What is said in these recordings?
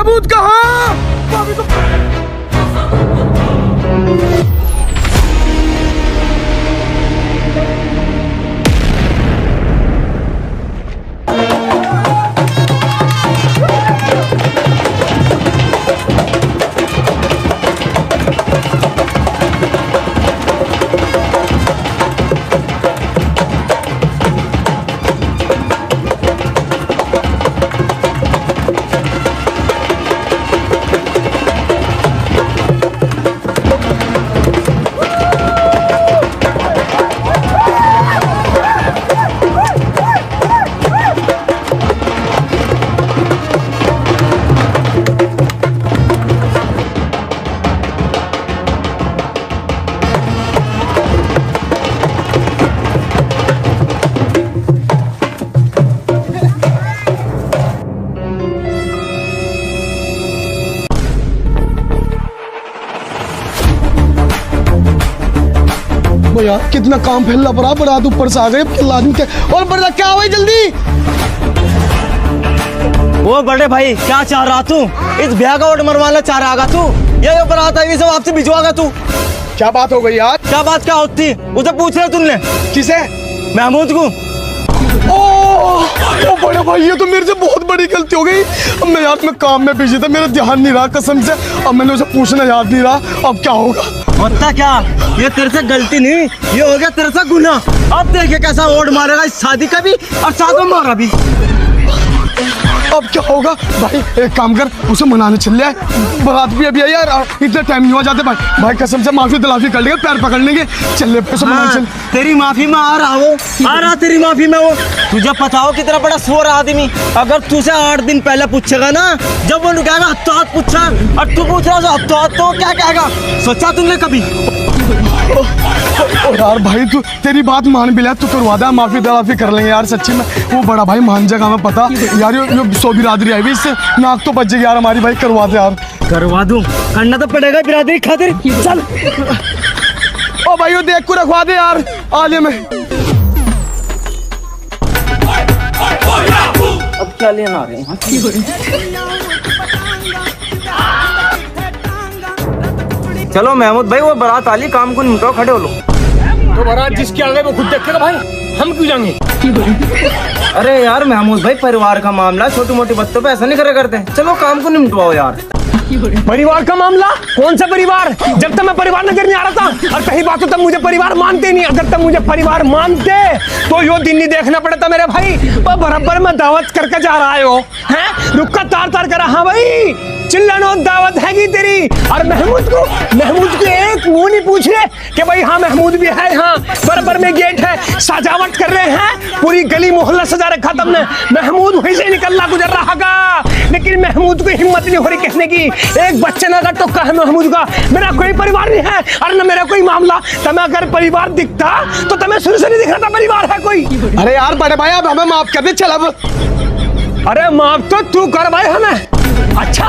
महमूद कहाँ? यार कितना काम फैला पड़ा, बारात ऊपर से आ गए, आदमी के और बड़ा क्या हुआ जल्दी। वो बड़े भाई क्या चाह रहा तू? इस ब्याह का वोट मरवाना चाह रहा तू? ये बारात आई सब आपसे भिजवागा तू? क्या बात हो गई यार? क्या बात क्या होती? उसे पूछ रहे तुमने? किसे? महमूद को। ओ बड़े भाई ये तो मेरे से बहुत बड़ी गलती हो गई। अब मैं यार मैं काम में बिजी था, मेरा ध्यान नहीं रहा कसम से। अब मैंने उसे पूछना याद नहीं रहा, अब क्या होगा? होता क्या? ये तेरे से गलती नहीं, ये हो गया तेरे से गुनाह। अब देखिए कैसा वोट मारेगा इस शादी का भी और साथ में मारा भी। अब क्या होगा भाई? एक काम कर, उसे मनाने चल ले, बारात भी अभी आई यार, इतना टाइम नहीं हो जाते भाई। भाई कसम से माफी दिलाफी कर लेंगे, पैर पकड़ लेंगे, चल ले उसे मनाने चल। तेरी माफी में आ रहा वो, आ रहा तेरी माफी में वो। तुझे पता हो कितना बड़ा स्वर आदमी, अगर तुझे 8 दिन पहले पूछेगा ना, जब वो कहेगा हत्तो हाथ पूछा और तू पूछ रहा हत्तो हाथ, तो क्या कहेगा? सोचा तुमने कभी? यार भाई तू तेरी बात मान भी ले, तू करवा दे, माफी दिलाफी कर लेंगे यार सच्ची में। वो बड़ा भाई मान जाएगा, हमें पता यार। ये सो बिरादरी आई हुई, इससे नाक तो बच जाएगी यार हमारी। भाई करवा दे यार। करवा दूं, करना तो पड़ेगा बिरादरी खातिर। चल ओ भाई वो देख को रखवा दे यार आले में। अब क्या लेना आ रहे हैं? चलो महमूद भाई वो बारात आली, काम को निपटाओ, खड़े हो लो। तो बारात जिसके आगे वो खुद देखेगा भाई, हम क्यों जाएंगे? अरे यार महमूद भाई परिवार का मामला, छोटी मोटी बातों पे ऐसा नहीं करे करते। चलो काम को निपटवाओ यार। परिवार का मामला? कौन सा परिवार? जब तक मैं परिवार नजर नहीं आ रहा था, और कहीं बात हो तब मुझे परिवार मानते नहीं। अगर तब मुझे परिवार मानते तो यो दिन नहीं देखना पड़ता मेरे भाई। वो बराबर में दावत करके जा रहा है, हैं? रुका तार तार करा। हाँ भाई चिल्लानो दावत हैगी तेरी। और महमूद को एक मुंह नहीं पूछ रहे कि भाई हाँ महमूद भी है, हाँ बराबर में गेट है, सजावट कर रहे हैं, पूरी गली मोहल्ला सजा रखा तुमने। महमूद वहीं से निकलना गुजर रहा का, लेकिन महमूद को हिम्मत नहीं हो रही कहने की। एक बच्चे ना का टोका है महमूद का, मेरा कोई परिवार नहीं है और न मेरा कोई मामला। तुम्हें अगर परिवार दिखता तो तुम्हें शुरू से नहीं दिख रहा था परिवार है कोई। अरे यार बड़े भाई अब हमें माफ कर दे, चल अब। अरे माफ तो तू कर भाई हमें। अच्छा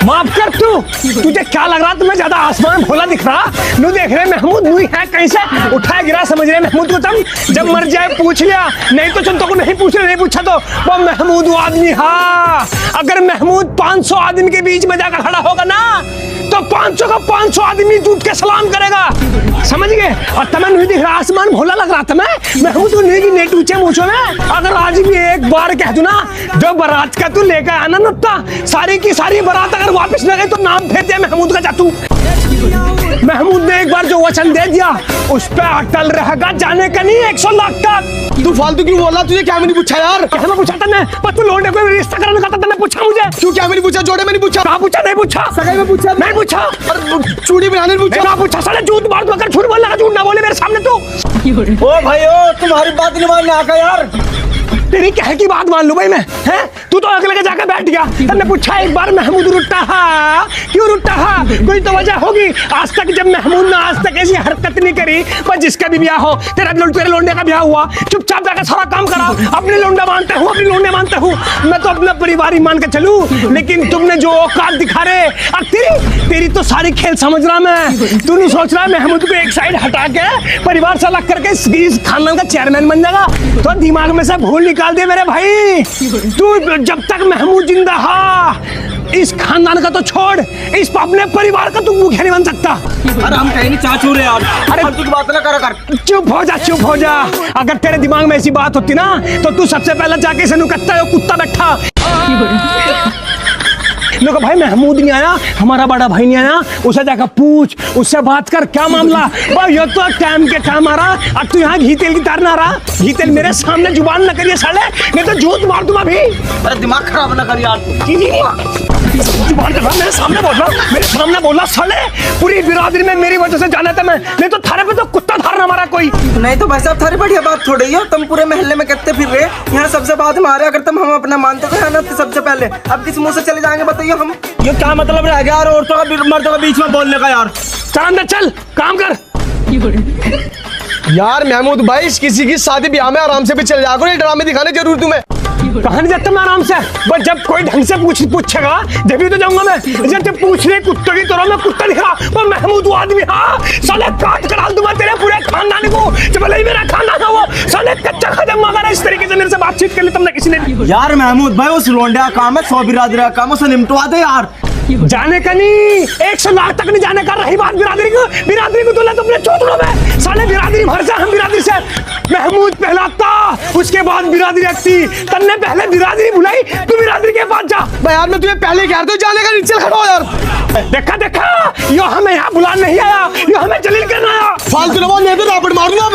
माफ कर तू। तुझे क्या लग रहा? तुम्हें ज्यादा आसमान भोला दिख रहा? नू देख रहे महमूद नू है कहीं से उठाया गिरा समझ रहे महमूद को तुम? जब मर जाए पूछ लिया, नहीं तो चंदो को नहीं पूछ रहे, नहीं पूछा तो वो महमूद वो आदमी। हाँ अगर महमूद 500 आदमी के बीच में जाकर खड़ा होगा ना, तो 500 का 500 आदमी टूट के सलाम करेगा, समझ गए? और तुम्हें नहीं दिख रहा? आसमान भोला लग रहा तुम्हें? महमूद को नहीं की नहीं टूचे मूछो में। अगर आज भी एक बार कह दू ना, जो बारात का तू लेकर आना नत्ता, सारी की सारी बारात अगर वापस न गई तो नाम फेंक दे महमूद का जातू। महमूद ने एक बार जो वचन दे दिया उस पे अटल रहेगा, जाने का नहीं 100 लाख तक। तू फालतू क्यों बोला? तुझे क्या नहीं पूछा यार? क्या मैं पूछा तने? पर तू लौंडे को रिश्ता कराने का तने पूछा मुझे? क्यों क्या नहीं पूछा? जोड़े में नहीं पूछा? कहाँ पूछा? नहीं पूछा। सगाई में पूछा? नहीं पूछा। चूड़ी बनाने में पूछा? कहाँ पूछा? साले झूठ बात मगर झूठ बोल लगा, झूठ ना बोले मेरे सामने तू। ओ भाई ओ तुम्हारी बात नहीं मानने आका यार। तेरी कह की बात मान लूं भाई मैं, हैं? तू तो अगले के जाकर बैठ गया। तूने पूछा एक बार महमूद रुट्टा हा? क्यों रुट्टा हा? कोई तो वजह होगी। आज तक जब महमूद ने आज तक ऐसी हरकत नहीं करी, पर जिसका भी ब्याह हो, तेरे लोंडे का ब्याह हुआ, चुपचाप जाकर सारा काम करा। अपने लोंडा मानते हूँ, अपने लोंडे मानते हूँ, मैं तो अपना परिवार ही मान के चलूं। लेकिन तुमने जो औकात दिखा रहे, अब तेरी तो सारी खेल समझ रहा मैं। तू नहीं सोच रहा महमूद को एक साइड हटा के परिवार से अलग करके इस खानदान का चेयरमैन बन जाएगा? तो दिमाग में से भूल निकाल दे मेरे भाई। तू जब तक महमूद जिंदा हा, इस खानदान का तो छोड़, इस अपने परिवार का तू मुखिया नहीं बन सकता। अरे हम कहीं नहीं चाचू रे यार। अरे फालतू की बात ना करा कर। चुप हो जा, चुप हो जा। अगर तेरे दिमाग में ऐसी बात होती ना तो तू सबसे पहले जाके इसे नुकत्ता है, कुत्ता बैठा। लोग भाई महमूद नहीं आया, हमारा बड़ा भाई नहीं आया, उसे जाकर पूछ, उससे बात कर, क्या मामला भाई। ये तो टाइम के टाइम आ रहा, अब तू यहाँ घी तेल की तार ना रहा। घी तेल मेरे सामने जुबान न करिए साले, नहीं तो जूत मार दूंगा भी। अरे दिमाग खराब ना कर यार। जुबान कर रहा, मेरे सामने बोल रहा, मेरे सामने बोला साले। पूरी बिरादरी में मेरी वजह से जाना था मैं, नहीं तो थारे पे तो कुत्ता धारना मारा कोई। नहीं तो भाई साहब थारी बढ़िया बात थोड़ी है, तुम पूरे महल्ले में कहते फिर रहे यहाँ सबसे बाद में आ रहे। अगर तुम हम अपना मानते थे ना तो सबसे पहले, अब किस मुंह से चले जाएंगे बताइए हम। ये क्या मतलब रह गया यार औरतों का मर्दों के बीच में बोलने का यार। चल अंदर चल, काम कर। यार महमूद भाई, किसी की शादी ब्याह में आराम से भी चल जाओ, ये ड्रामे दिखाने जरूर तुम्हें। कहां नहीं जाता मैं आराम से, बस जब कोई ढंग से पूछेगा जब तो जाऊंगा मैं। जब पूछ रहे कुत्ते की तरह मैं कुत्ता दिख रहा, वो महमूद वो आदमी, हाँ साले काट कर डाल दूंगा तेरे पूरे खानदान को। जब भले ही मेरा खानदान है वो साले कच्चा खत्म अगर इस तरीके से मेरे से बातचीत कर ली तुमने किसी ने। यार महमूद भाई उस लोंडा काम है, 100 बिरादरी का काम, उसे निपटवा दे यार। जाने का नहीं, 100 लाख तक नहीं जाने का। रही बात बिरादरी को तो तुमने चौथड़ों में साले बिरादरी भर से, हम बिरादरी से महमूद पहलाता, उसके बाद बिरादरी रखती। तन्ने पहले बिरादरी बुलाई, तू बिरादरी के पास जा। भाई यार मैं तुम्हें पहले कह रहा था जाने का, नीचे खड़ा हो यार। देखा यो हमें यहाँ बुलाने नहीं आया, यो हमें जलील करना आया। फालतू ना बोल, नहीं तो रापट मार दूंगा अब।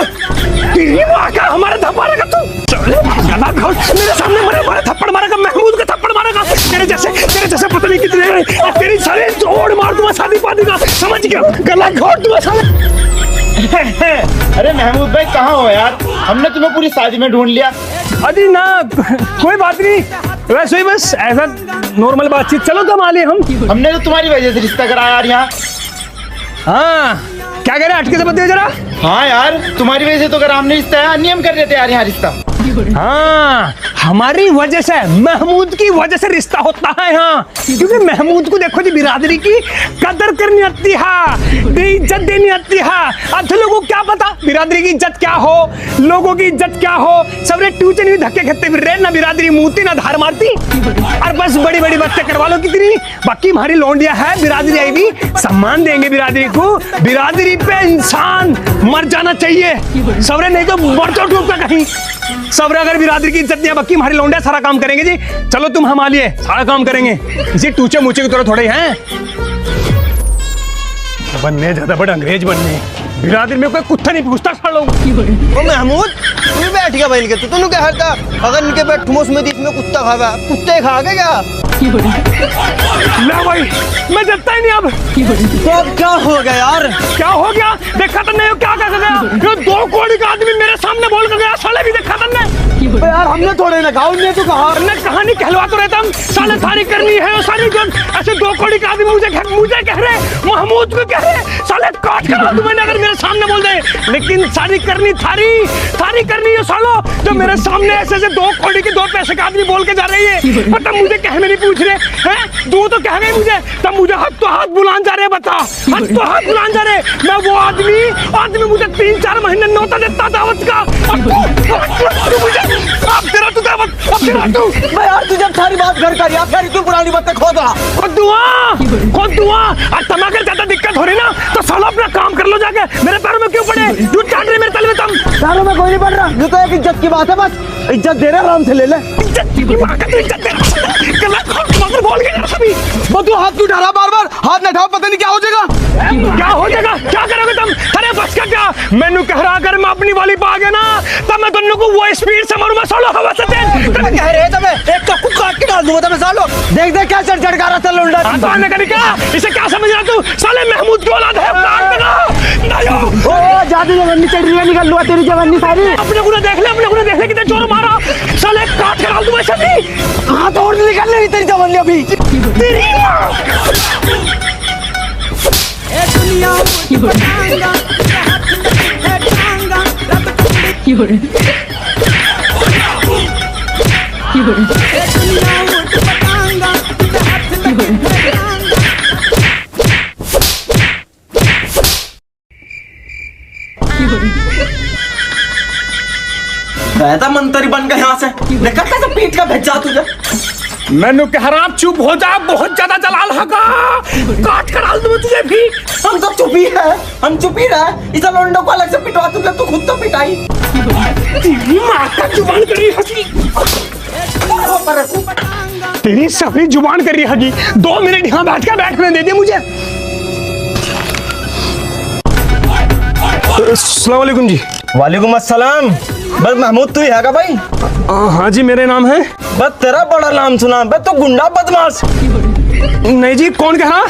तेरी माँ का हमारे थप्पड़ मारेगा तू। गला घोट, मेरे सामने मरे थप्पड़ मारेगा, महमूद का थप्पड़ मारेगा। तेरे जैसे पता नहीं कितने हैं, और तेरी सारे जोड़ मार दूंगा शादी पादी का, समझ गया। गला घोट दूंगा साले। अरे महमूद भाई कहाँ हो यार, हमने तुम्हें पूरी शादी में ढूंढ लिया। अरे ना कोई बात नहीं, वैसे ही बस ऐसा नॉर्मल बातचीत। चलो तो मालिए हमने तो तुम्हारी वजह से रिश्ता कराया यार यहाँ। हाँ क्या कह रहे, हटके से बताइए जरा। हाँ यार तुम्हारी वजह से तो अगर हमने रिश्ता है, नियम कर देते यार यहाँ रिश्ता। हाँ हमारी वजह से, महमूद की वजह से रिश्ता होता है यहाँ। क्योंकि महमूद को देखो जी, बिरादरी की कदर करनी आती है, इज्जत देनी आती है। अब लोगों को क्या पता बिरादरी की इज्जत क्या हो, लोगों की इज्जत क्या हो। सबरे ट्यूशन भी धक्के खेते फिर रहे, ना बिरादरी मूती ना धार मारती, और बस बड़ी बड़ी बातें करवा लो कितनी। बाकी हमारी लौंडिया है, बिरादरी आई भी सम्मान देंगे बिरादरी को। बिरादरी पे इंसान मर जाना चाहिए सबरे, नहीं तो मर जाओ डूब का कहीं सबरे। अगर बिरादरी की इज्जत नहीं है, बाकी हमारे लौंडे सारा काम करेंगे जी। चलो तुम हम आलिए, सारा काम करेंगे, इसी टूचे मूचे की तरह थोड़े हैं। बनने ज्यादा बड़ा अंग्रेज बनने, बिरादरी में कोई कुत्ता नहीं पूछता सारे लोग। ओ महमूद तू बैठ गया बैल के, तू क्या हरता अगर इनके बैठूं उसमें इसमें कुत्ता खावा, कुत्ते खा के क्या। ना भाई मैं जतता ही नहीं अब। तो अब क्या हो गया यार, क्या हो गया देखा तुमने, क्या कर गया। जो 2 करोड़ का आदमी मेरे सामने बोल कर गया, साले भी देखा तुमने। यार हमने थोड़े ना कहा, उन्हें तो कहा। कहानी कहलवा तो रहता हम, साले थारी करनी है सारी जो ऐसे 2 करोड़ का आदमी मुझे कह रहे, महमूद को कह रहे, साले काट कर तुम्हें अगर मेरे सामने बोल दे। लेकिन सारी करनी थारी करनी है सालो, जो मेरे सामने ऐसे 2 करोड़ की 2 पैसे का आदमी बोल के जा रही है। मतलब मुझे कहने नहीं पूछ रहे हैं, दो तो कह गए मुझे, तब मुझे हाथ तो हाथ बुलान जा रहे, बता हाथ तो हाथ बुलान जा रहे। मैं वो आदमी मुझे 3-4 महीने नौता देता दावत का। अब तेरा तू दावत, अब तेरा तू। मैं यार तू जब सारी बात घर कर यार, फिर तू पुरानी बातें खोद रहा। खुद दुआ और तमाके ज्यादा दिक्कत हो रही ना तो साला अपना काम कर लो जाके, मेरे पैरों में क्यों पड़े, तू चाट रही मेरे तल में तुम। पैरों में कोई नहीं पड़ रहा, ये तो एक इज्जत की बात है, बस इज्जत दे रहे आराम से ले ले। इज्जत की मां का, तू इज्जत दे रहा बोल के यार सभी। वो तू हाथ क्यों उठा रहा, बार हाथ न उठाओ, पता नहीं क्या हो जाएगा। क्या हो जाएगा, क्या करोगे तुम। अरे बस का क्या, मैनू कह रहा अगर मैं अपनी वाली पा गया ना तब मैं दोनों को वो स्पीड से मारूंगा सालो, हवा से तेज। तुम कह रहे तुम्हें एक तो कुछ काट के डाल दूंगा तुम्हें सालो। देख क्या चढ़ का रहा था लौंडा। तो आने का निकला, इसे क्या समझ रहा तू, साले महमूद की औलाद है, काट देगा। ओ जादू जवानी चढ़ रही है, निकल लुआ तेरी जवानी सारी। अपने को देख ले कितने जोर मारा, साले काट के डाल दूंगा सभी। हाथ और निकल रही तेरी जवानी अभी। तेरी मां बैठा मंत्री बन गया यहाँ से, देखा कैसे पीठ का भेजा तुझे। मैंने कह रहा चुप हो जा, बहुत ज्यादा जलाल हगा, काट कर डाल दूं तुझे भी। हम तो चुप ही है, हम चुप ही रहे। इस लोंडो को अलग से पिटवा तू, तो खुद तो पिटाई। तेरी माँ का जुबान करी हगी, तेरी सफरी जुबान करी हगी। 2 मिनट यहाँ बैठने दे दे मुझे। अस्सलाम वालेकुम जी। वालेकुम अस्सलाम। बस महमूद तू ही है का भाई? हाँ जी मेरे नाम है। बस तेरा बड़ा नाम सुना, बस तो गुंडा बदमाश। नहीं जी, कौन कह रहा?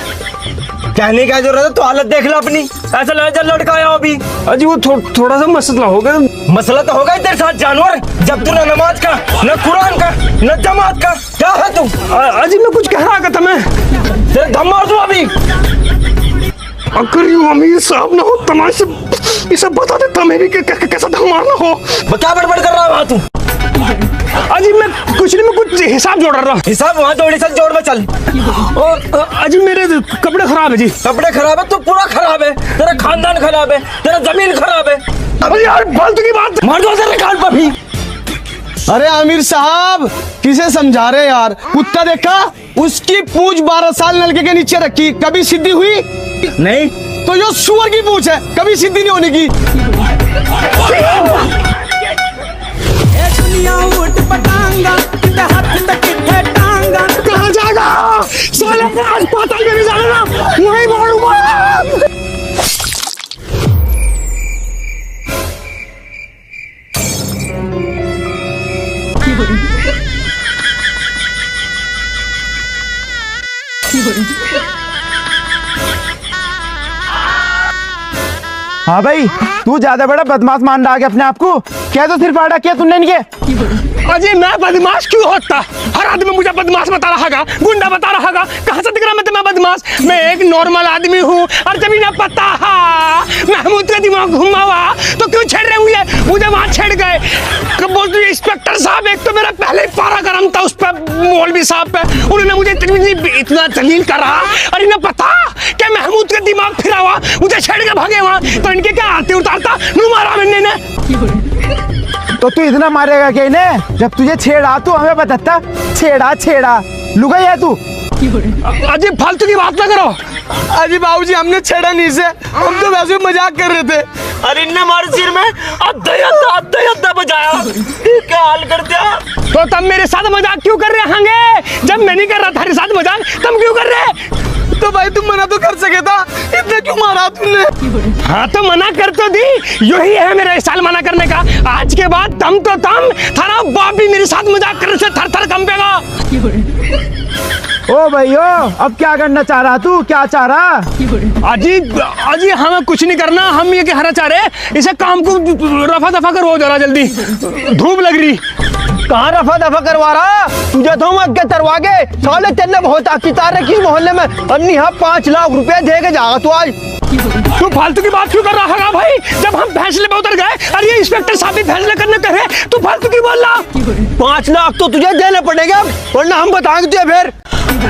कहने का जरूरत है, तो हालत देख लो अपनी। ऐसा लड़का लड़का आया अभी। अजी वो थोड़ा सा मसला हो गया। मसला तो होगा ही तेरे साथ जानवर, जब तू न नमाज का, न कुरान का, न जमात का। क्या है तू? अजी मैं कुछ कह रहा था, मैं तेरे धम मार दूं अभी। अगर यूं अमीर साहब ना हो तमाशे ये सब बता देता मैं भी कैसा धम मारना हो। क्या बड़बड़ कर रहा है वहाँ तू? अजी मैं कुछ नहीं, मैं कुछ हिसाब जोड़ रहा। हिसाब वहाँ जोड़ी, चल जोड़ में चल। अजी मेरे कपड़े खराब है जी। कपड़े खराब है तो पूरा खराब है, तेरा खानदान खराब है, तेरा जमीन खराब है। अरे यार फालतू की बात मार दो तेरे कान पर भी। अरे आमिर साहब किसे समझा रहे यार? कुत्ता देखा, उसकी पूंछ 12 साल नलके के नीचे रखी, कभी सीधी हुई नहीं? तो यो सुअर की पूंछ है, कभी सीधी नहीं होने की। कहाँ जाएगा साले? आज पाताल में नहीं जाना ना, वहीं मारूंगा। हाँ भाई, तू ज्यादा बड़ा बदमाश मान रहा है अपने आप को। क्या तो सिर्फ आड़ा किया तूने इनके? अजी मैं बदमाश क्यों होता? हर आदमी मुझे बदमाश बता रहा है, गुंडा बता रहा है। कहाँ से दिख रहा मैं बदमाश? मैं एक नॉर्मल आदमी हूँ। और जब इन्हें पता है महमूद का दिमाग घुमा हुआ तो क्यों छेड़ रहे हुए मुझे? वहां छेड़ गए। कब बोलते इंस्पेक्टर साहब, एक तो मेरा पहले ही पारा गर्म था उस पर, मौलवी साहब पे। उन्होंने मुझे इतना जलील करा और इन्हें पता कि महमूद का दिमाग फिरा हुआ, मुझे छेड़ के भागे वहां। तो इनके क्या आते उतारता नू मारा मैंने ने। तो तू इतना मारेगा क्या इन्हें? जब तुझे छेड़ा तो हमें बताता। छेड़ा लुगाई है तू। अजी फालतू की बात ना करो। अजी बाबूजी हमने छेड़ा नहीं से, हम तो वैसे ही मजाक कर रहे थे। अरे इन्ने हमारे सिर में अद्धा बजाया, क्या हाल कर दिया। तो तब मेरे साथ मजाक क्यों कर रहे होंगे? जब मैं नहीं कर रहा था तेरे साथ मजाक, तुम क्यों कर रहे? तो भाई तुम मना तो कर सके था, इतना क्यों मारा तुमने? हाँ तो मना कर तो दी, यही है मेरा स्टाइल मना करने का। आज के बाद तम थारा बाप भी मेरे साथ मजाक करने से थर थर कंपेगा। ओ भाई ओ, अब क्या करना चाह रहा तू? क्या चाह रहा? अजी हमें कुछ नहीं करना, हम ये कहना चाह रहे इसे काम को रफा दफा करो जरा जल्दी, धूप लग रही। कहाँ रफा दफा करवा रहा? तुझे तो हम अगे तरवा के साले, तेने बहुत आकितार रखी मोहल्ले में। अन्नी हाँ 5 लाख रुपए दे के जागा तू आज। तू फालतू की बात क्यों कर रहा है भाई? जब हम फैसले पे उतर गए और ये इंस्पेक्टर साहब भी फैसले करने कहे, तू फालतू की बोल रहा? 5 लाख तो तुझे देने पड़ेगा, वरना हम बताएंगे तुझे फिर।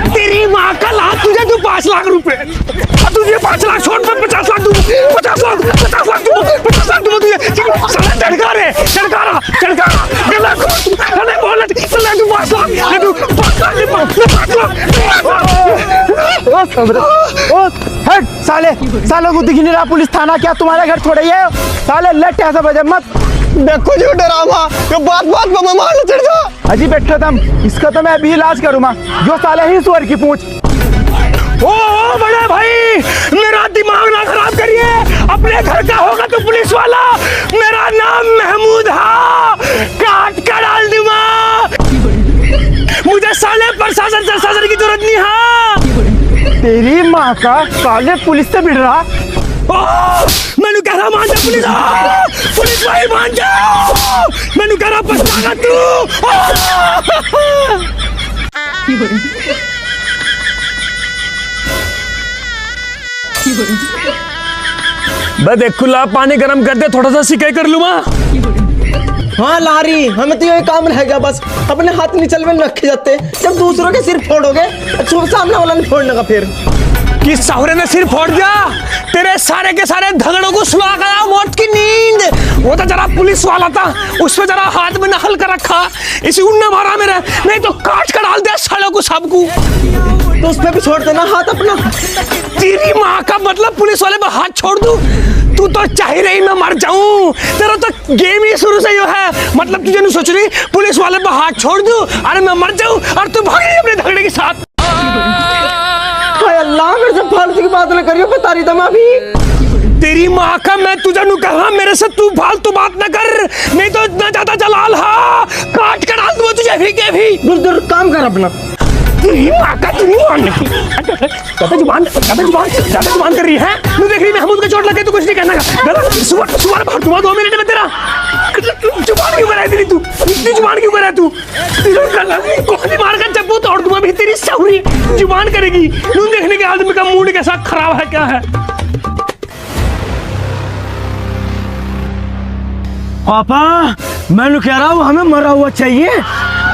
तेरी माँ का लाख तुझे तू 5 लाख रुपए, तुझे 5 लाख छोड़ पर 50 लाख दूँ, 50 लाख दूँ तुझे। साला चढ़का रहे, गला अरे बोल तू 5 लाख। हट सालों को दिख नहीं रहा पुलिस थाना क्या तुम्हारा घर थोड़ा ही है? साले लट ऐसा बजे मत देखो जो डरावा, ये बात पे मैं मारने चढ़ जा। अजी बैठो तुम, इसका तो मैं अभी इलाज करूँगा। जो साले ही सुअर की पूंछ। ओ बड़े भाई, मेरा दिमाग ना खराब करिए, अपने घर का होगा तो पुलिस वाला। मेरा नाम महमूद है, काट कर डाल दूंगा। मुझे साले प्रशासन की जरूरत नहीं है। तेरी माँ का साले पुलिस से भिड़ रहा। मैंने कह रहा मान जा पुलिस भाई मान जा। मैंने कह रहा पछताना तू। देख खुला पानी गरम कर दे, थोड़ा सा सिकाई कर लूँ। हाँ लारी, हमें तो यही काम रहेगा बस, अपने हाथ नीचे में रखे जाते। जब दूसरों के सिर फोड़ोगे, सामने वाला नहीं फोड़ने का फिर। कि सहुरे ने सिर फोड़ दिया, तेरे सारे के सारे झगड़ों को सुला गया मौत की नींद। वो तो जरा पुलिस वाला था, उसमें जरा हाथ में नकल कर रखा, इसी उन्ने मारा मेरे, नहीं तो काट कर डाल दिया सालों को सबको। तो उस पे भी छोड़ देना हाथ अपना। तेरी माँ का मतलब पुलिस वाले पे हाथ छोड़ दूं? तू तो चाह रही मैं मर जाऊं, तेरा तो गेम ही शुरू से यो है। मतलब तुझे नहीं सोच रही पुलिस वाले पे हाथ छोड़ दूं, अरे मैं मर जाऊं और तू भाग रही अपने झगड़े के साथ। हाय अल्लाह, मेरे से फालतू की बात ना करियो, बता रही था मैं अभी। तेरी माँ का मैं तुझे नु कहा मेरे से तू फालतू बात न कर, नहीं तो इतना ज्यादा जलाल हा काट कर डाल दूंगा तुझे भी। दूर दूर काम कर अपना। तेरी माँ का तेरी मारने की ज्यादा जुबान कर रही है। तू देख रही महमूद का चोट लगे तो कुछ नहीं कहना का। सुबह 2 मिनट में तेरा जुबान क्यों कराई तेरी, तू इतनी जुबान क्यों करा तू? कोहली मार कर जब वो तोड़ दूंगा भी, तेरी सहुरी जुबान करेगी। तू देखने के आदमी का मूड कैसा खराब है क्या है। पापा मैं कह रहा हूँ हमें मरा हुआ चाहिए,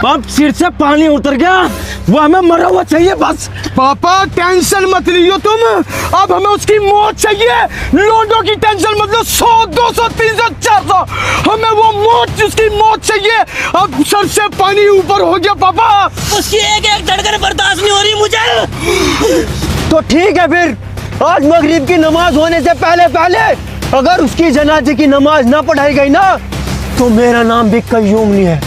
अब सिर से पानी उतर गया, वो हमें मरा हुआ चाहिए बस। पापा टेंशन मत लियो तुम, अब हमें उसकी मौत चाहिए। लोडो की टेंशन मतलब 100, 200, 300, 400, हमें वो मौत, उसकी मौत चाहिए। अब सर से पानी ऊपर हो गया पापा, उसकी एक धड़कन बर्दाश्त नहीं हो रही मुझे। तो ठीक है फिर, आज मगरिब की नमाज होने से पहले अगर उसकी जनाजे की नमाज ना पढ़ाई गई ना, तो मेरा नाम भी कय्यूम नहीं है।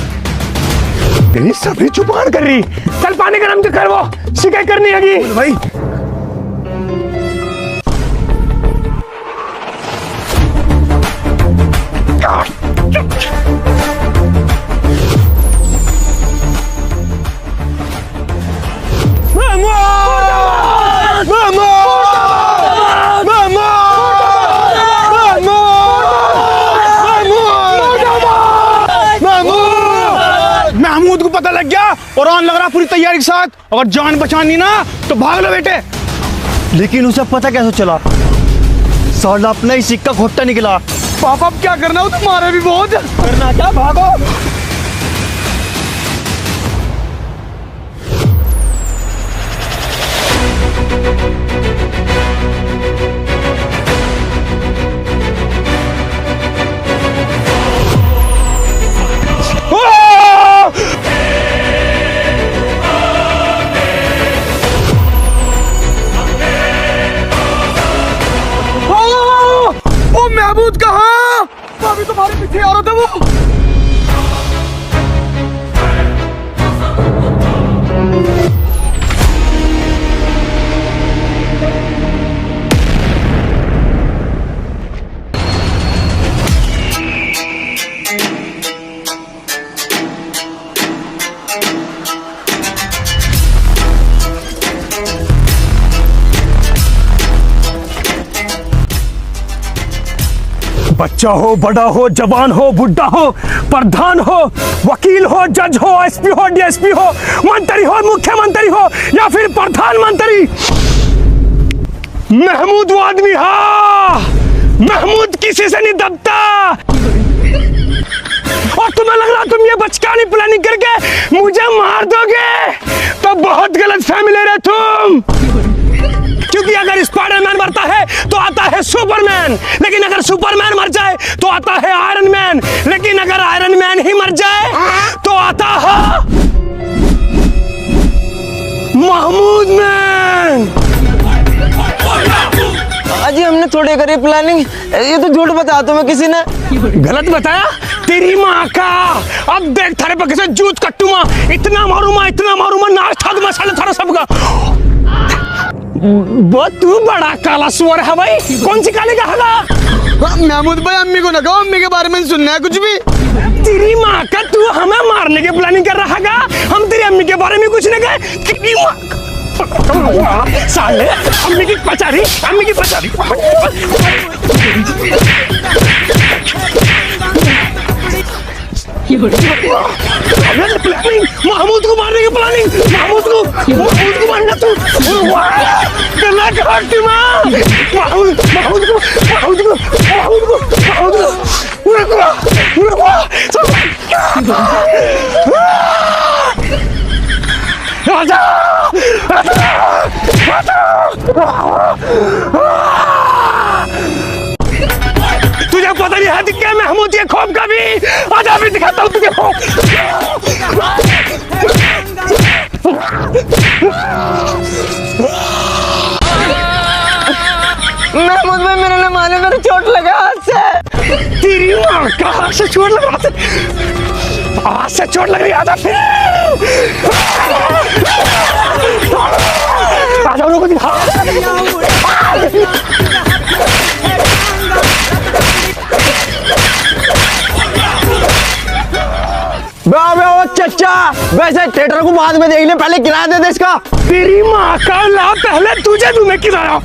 तेरी सभी जुबान कर रही, चल पानी गरम तो कर, वो शिकायत करनी है भाई। महमूद को पता लग गया और ऑन लग रहा पूरी तैयारी के साथ, अगर जान बचानी ना तो भाग लो बेटे। लेकिन उसे पता कैसे चला? साला अपना ही सिक्का खोटा निकला। पापा अब क्या करना हो, तुम्हारे भी बहुत करना क्या, भागो। महमूद कहाँ? अभी तुम्हारे पीछे आ रहा था वो। बच्चा हो, बड़ा हो, जवान हो, बुढ़ा हो, प्रधान हो, वकील हो, जज हो, एसपी हो, डीएसपी हो, मंत्री हो, मुख्यमंत्री हो या फिर प्रधानमंत्री, महमूद वो आदमी हा। महमूद किसी से नहीं दबता। और तुम्हें लग रहा तुम ये बचकानी प्लानिंग करके मुझे मार दोगे, तो बहुत गलत फहमी ले रहे तुम। क्योंकि अगर स्पाइडरमैन मरता है तो आता है सुपरमैन, लेकिन अगर सुपरमैन मर जाए तो आता है आयरन मैन, लेकिन अगर आयरन मैन ही मर जाए तो आता है महमूद मैन। अजी हमने थोड़ी करी प्लानिंग, ये तो झूठ बताया तुम्हें किसी ने। गलत बताया तेरी माँ का। अब देख थारे पर कैसे जूत कट्टूमा, इतना मारूंगा नाश था मसाले थारा सबका। वो तू बड़ा काला सुअर है भाई, कौन सी काले का हला? महमूद भाई अम्मी को ना कहो, अम्मी के बारे में सुनना है कुछ भी। तेरी माँ का, तू हमें मारने की प्लानिंग कर रहा है? हम तेरी अम्मी के बारे में कुछ नहीं कहे। तेरी माँ साले, अम्मी की पचारी। प्लानिंग महमूद को मारने की प्लानिंग, महमूद को मारना तू। राजा तुझे पता नहीं है क्या महमूद ये खौफ का भी। आज अभी दिखाता हूँ तुझे खौफ। महमूद भाई मेरे ने मारे, मेरे चोट लगा हाथ से। तेरी माँ का हाथ से चोट लगा, हाथ से चोट लग रही। आजा फिर, आजा उनको दिखा। चचा वैसे थिएटर को बाद में देख ले, पहले किराया दे दे इसका। तेरी माँ का ला, पहले तुझे दूं मैं किराया।